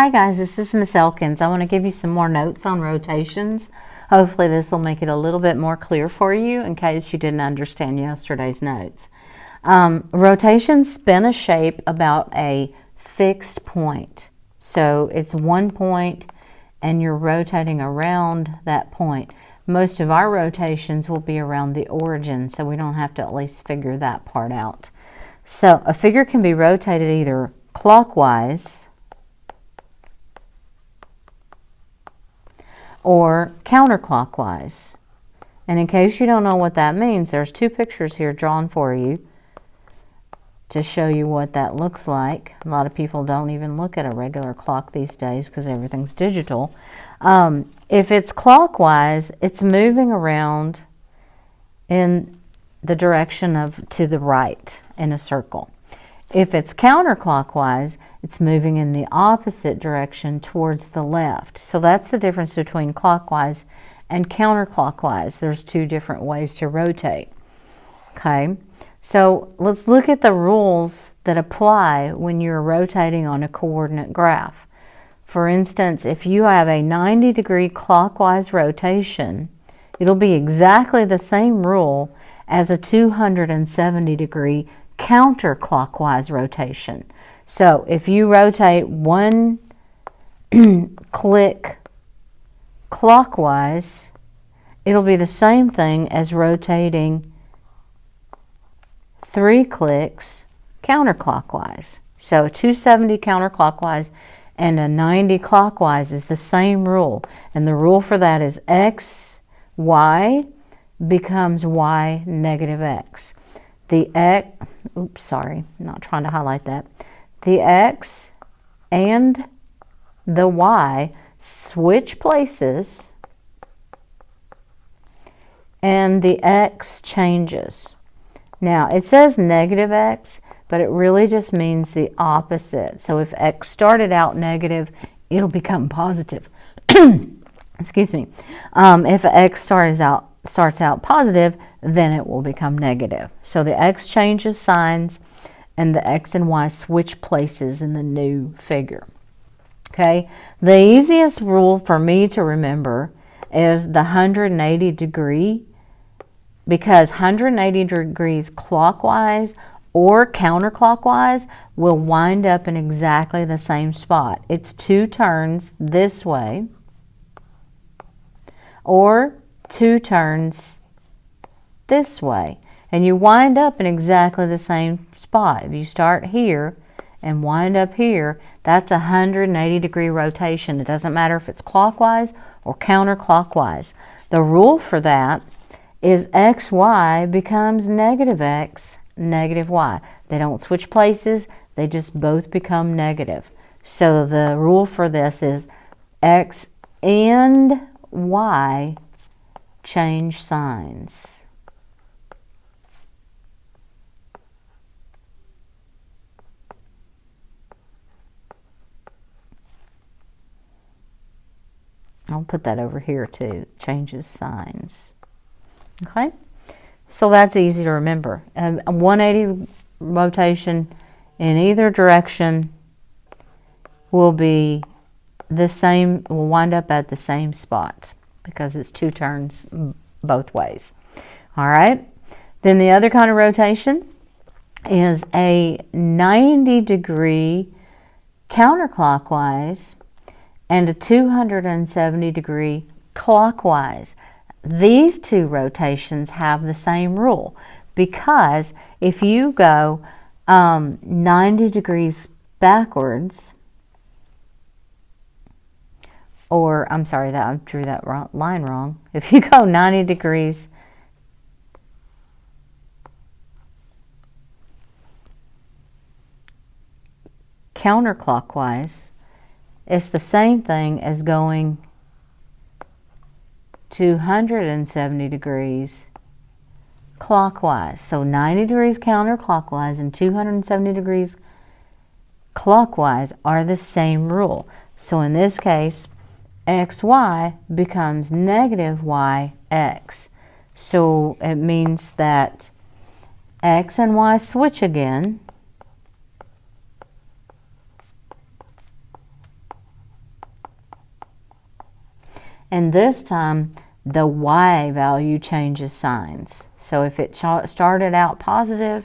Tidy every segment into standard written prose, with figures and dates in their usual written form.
Hi guys, this is Miss Elkins. I want to give you some more notes on rotations. Hopefully this will make it a little bit more clear for you in case you didn't understand yesterday's notes. Rotations spin a shape about a fixed point. So it's one point and you're rotating around that point. Most of our rotations will be around the origin, so we don't have to at least figure that part out. So a figure can be rotated either clockwise or counterclockwise. And in case you don't know what that means, there's two pictures here drawn for you to show you what that looks like. A lot of people don't even look at a regular clock these days because everything's digital. If it's clockwise, it's moving around in the direction of to the right in a circle. If it's counterclockwise, it's moving in the opposite direction towards the left. So that's the difference between clockwise and counterclockwise. There's two different ways to rotate. Okay, so let's look at the rules that apply when you're rotating on a coordinate graph. For instance, if you have a 90-degree clockwise rotation, it'll be exactly the same rule as a 270-degree counterclockwise rotation. So if you rotate one click clockwise, it'll be the same thing as rotating 3 clicks counterclockwise. So 270 counterclockwise and a 90 clockwise is the same rule. And the rule for that is x, y becomes y negative x. The x, oops, sorry, I'm not trying to highlight that. The x and the y switch places and the x changes. Now, it says negative x, but it really just means the opposite. So if x started out negative, it'll become positive. Excuse me. If x starts out positive, then it will become negative. So the x changes signs and the x and y switch places in the new figure. Okay, the easiest rule for me to remember is the 180 degree, because 180 degrees clockwise or counterclockwise will wind up in exactly the same spot. It's 2 turns this way or 2 turns this way, and you wind up in exactly the same spot. If you start here and wind up here, that's a 180 degree rotation. It doesn't matter if it's clockwise or counterclockwise. The rule for that is xy becomes negative x, negative y. They don't switch places, they just both become negative. So the rule for this is x and y change signs. I'll put that over here too, changes signs. Okay, so that's easy to remember. A 180 rotation in either direction will be the same, will wind up at the same spot because it's 2 turns both ways. All right, then the other kind of rotation is a 90 degree counterclockwise and a 270 degree clockwise. These two rotations have the same rule, because if you go 90 degrees backwards, or I'm sorry that I drew that line wrong. If you go 90 degrees counterclockwise, it's the same thing as going 270 degrees clockwise. So 90 degrees counterclockwise and 270 degrees clockwise are the same rule. So in this case, xy becomes negative yx. So it means that x and y switch again, And this time, the y value changes signs. So if it started out positive,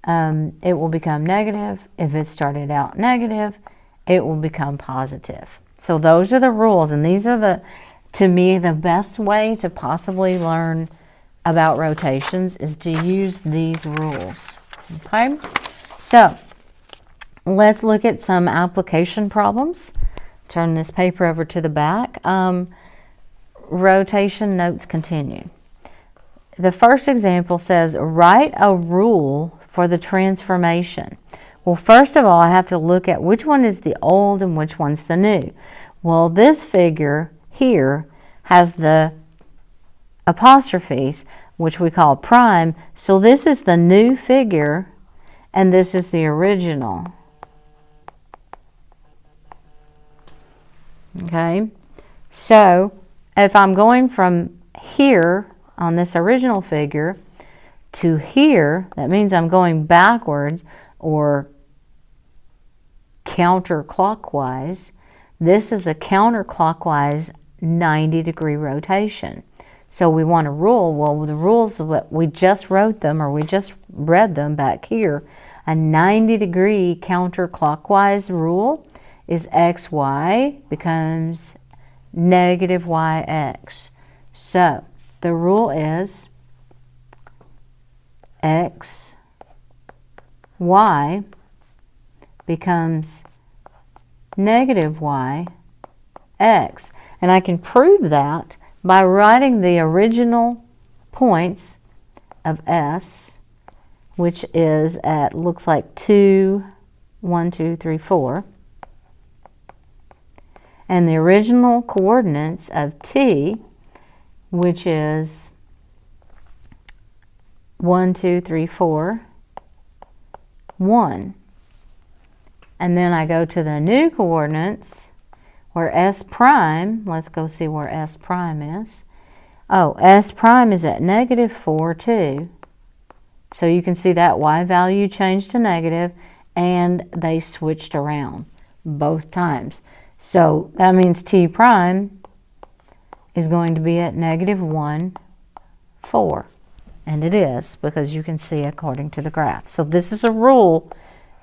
it will become negative. If it started out negative, it will become positive. So those are the rules, and these are to me, the best way to possibly learn about rotations is to use these rules. Okay? So let's look at some application problems. Turn this paper over to the back. Rotation notes continue. The first example says, write a rule for the transformation. Well, first of all, I have to look at which one is the old and which one's the new. Well, this figure here has the apostrophes, which we call prime. So this is the new figure, and this is the original. Okay, so if I'm going from here on this original figure to here, that means I'm going backwards or counterclockwise. This is a counterclockwise 90-degree rotation. So we want a rule. Well, the rules, we just wrote them, or we just read them back here. A 90-degree counterclockwise rule is xy becomes negative yx. So the rule is xy becomes negative yx. And I can prove that by writing the original points of S, which is at, looks like 2, 1, 2, 3, 4. And the original coordinates of T, which is 1, 2, 3, 4, 1. And then I go to the new coordinates where S prime, let's go see where S prime is. Oh, S prime is at negative 4, 2. So you can see that y value changed to negative, and they switched around both times. So that means T prime is going to be at negative 1, 4. And it is, because you can see according to the graph. So this is the rule.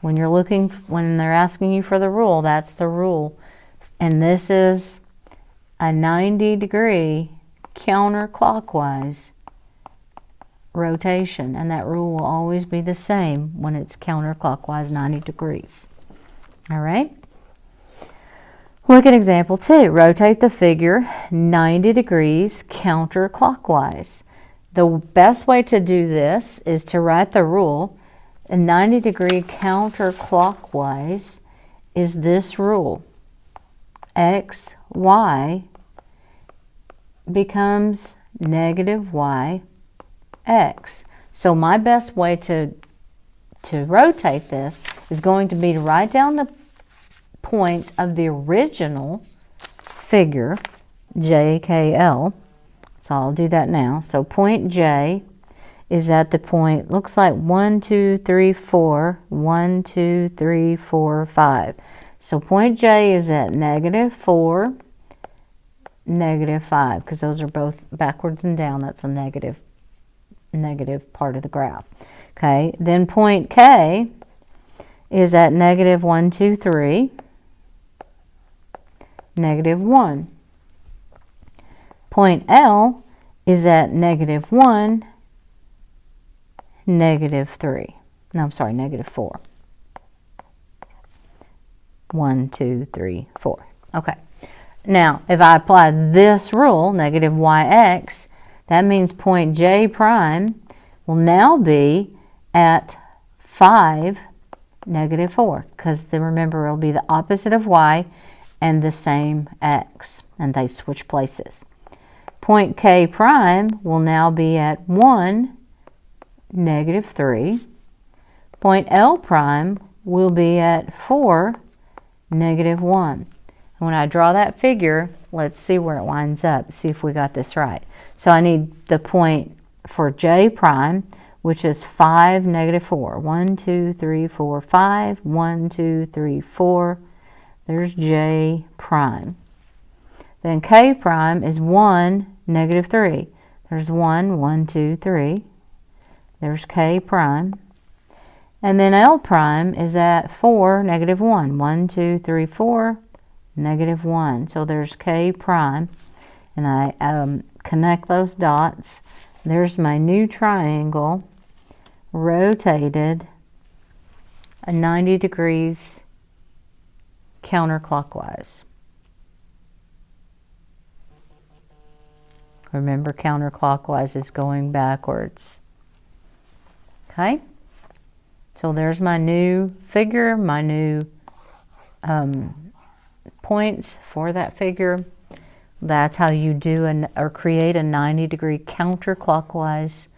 When you're looking, when they're asking you for the rule, that's the rule. And this is a 90-degree counterclockwise rotation. And that rule will always be the same when it's counterclockwise 90 degrees. All right? Look at example 2. Rotate the figure 90 degrees counterclockwise. The best way to do this is to write the rule. A 90-degree counterclockwise is this rule. X, y becomes negative y, x. So my best way to rotate this is going to be to write down the points of the original figure, J, K, L. So I'll do that now. So point J is at the point, looks like 1, 2, 3, 4, 1, 2, 3, 4, 5. So point J is at negative 4, negative 5, because those are both backwards and down. That's a negative part of the graph. Okay, then point K is at negative 1, 2, 3, negative 1. Point L is at negative 1, negative 3. No, I'm sorry, negative 4. 1, 2, 3, 4. Okay. Now, if I apply this rule, negative yx, that means point J prime will now be at 5, negative 4. Because remember, it will be the opposite of y and the same x. And they switch places. Point K prime will now be at 1, negative 3. Point L prime will be at 4, negative 1. And when I draw that figure, let's see where it winds up, see if we got this right. So I need the point for J prime, which is 5, negative 4. 1, 2, 3, 4, 5. 1, 2, 3, 4. There's J prime. Then K prime is 1, negative 3. There's 1, 1, 2, 3. There's K prime. And then L prime is at 4, negative 1. 1, 2, 3, 4, negative 1. So there's K prime. And I connect those dots. There's my new triangle rotated 90 degrees counterclockwise. Remember, counterclockwise is going backwards. Okay? So there's my new figure, my new points for that figure. That's how you do or create a 90-degree counterclockwise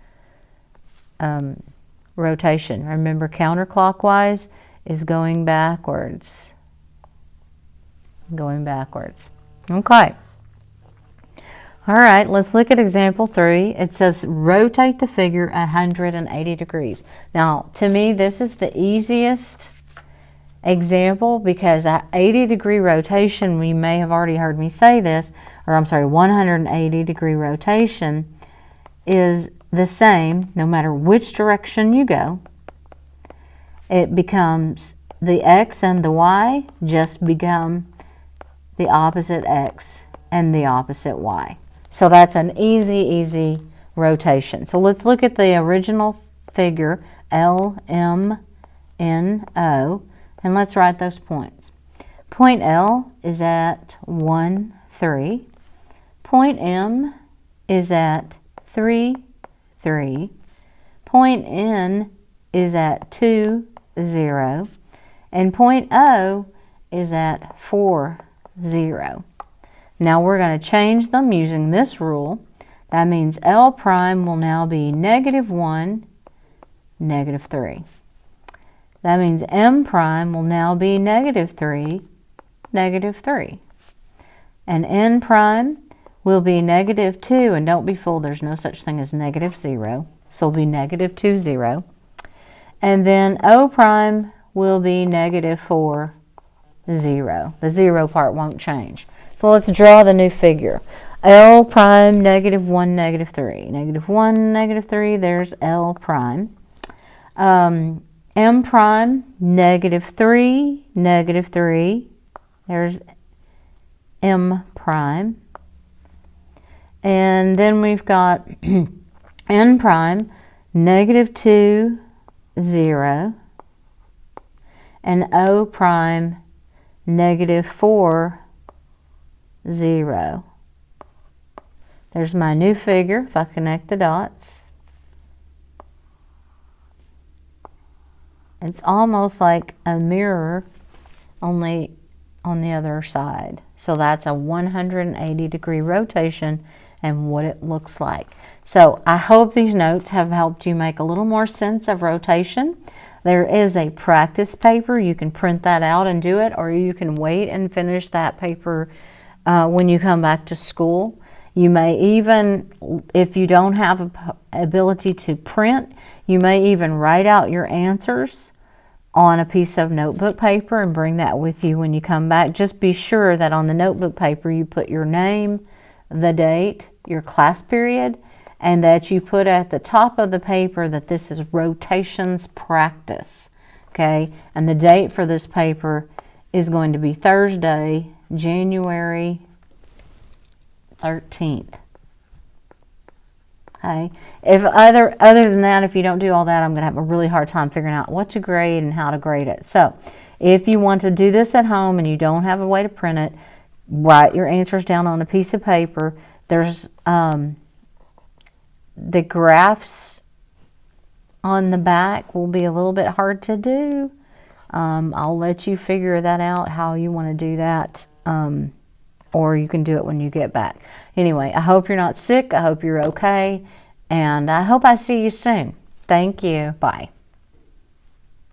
rotation. Remember, counterclockwise is going backwards. Going backwards. Okay. All right, let's look at example 3. It says rotate the figure 180 degrees. Now, to me, this is the easiest example because at 80-degree rotation, you may have already heard me say this, or I'm sorry, 180-degree rotation is the same no matter which direction you go. It becomes the X and the Y just become the opposite X and the opposite Y. So that's an easy rotation. So let's look at the original figure, L, M, N, O, and let's write those points. Point L is at 1, 3. Point M is at 3, 3. Point N is at 2, 0. And point O is at 4, 0. Now we're going to change them using this rule. That means L prime will now be negative 1, negative 3. That means M prime will now be negative 3, negative 3. And N prime will be negative 2, and don't be fooled, there's no such thing as negative 0. So it'll be negative 2, 0. And then O prime will be negative 4, 0. The 0 part won't change. So let's draw the new figure. L prime, negative 1, negative 3. Negative 1, negative 3, there's L prime. M prime, negative 3, negative 3. There's M prime. And then we've got N prime, negative 2, 0. And O prime, negative 4, 0. There's my new figure if I connect the dots. It's almost like a mirror, only on the other side. So that's a 180-degree rotation and what it looks like. So I hope these notes have helped you make a little more sense of rotation. There is a practice paper. You can print that out and do it, or you can wait and finish that paper when you come back to school. You may even, if you don't have an ability to print, you may even write out your answers on a piece of notebook paper and bring that with you when you come back. Just be sure that on the notebook paper you put your name, the date, your class period, and that you put at the top of the paper that this is rotations practice. Okay, and the date for this paper is going to be Thursday, January 13th. Okay. If other than that, if you don't do all that, I'm going to have a really hard time figuring out what to grade and how to grade it. So if you want to do this at home and you don't have a way to print it, write your answers down on a piece of paper. There's the graphs on the back will be a little bit hard to do. I'll let you figure that out, how you want to do that. Or you can do it when you get back. Anyway, I hope you're not sick. I hope you're okay. And I hope I see you soon. Thank you. Bye.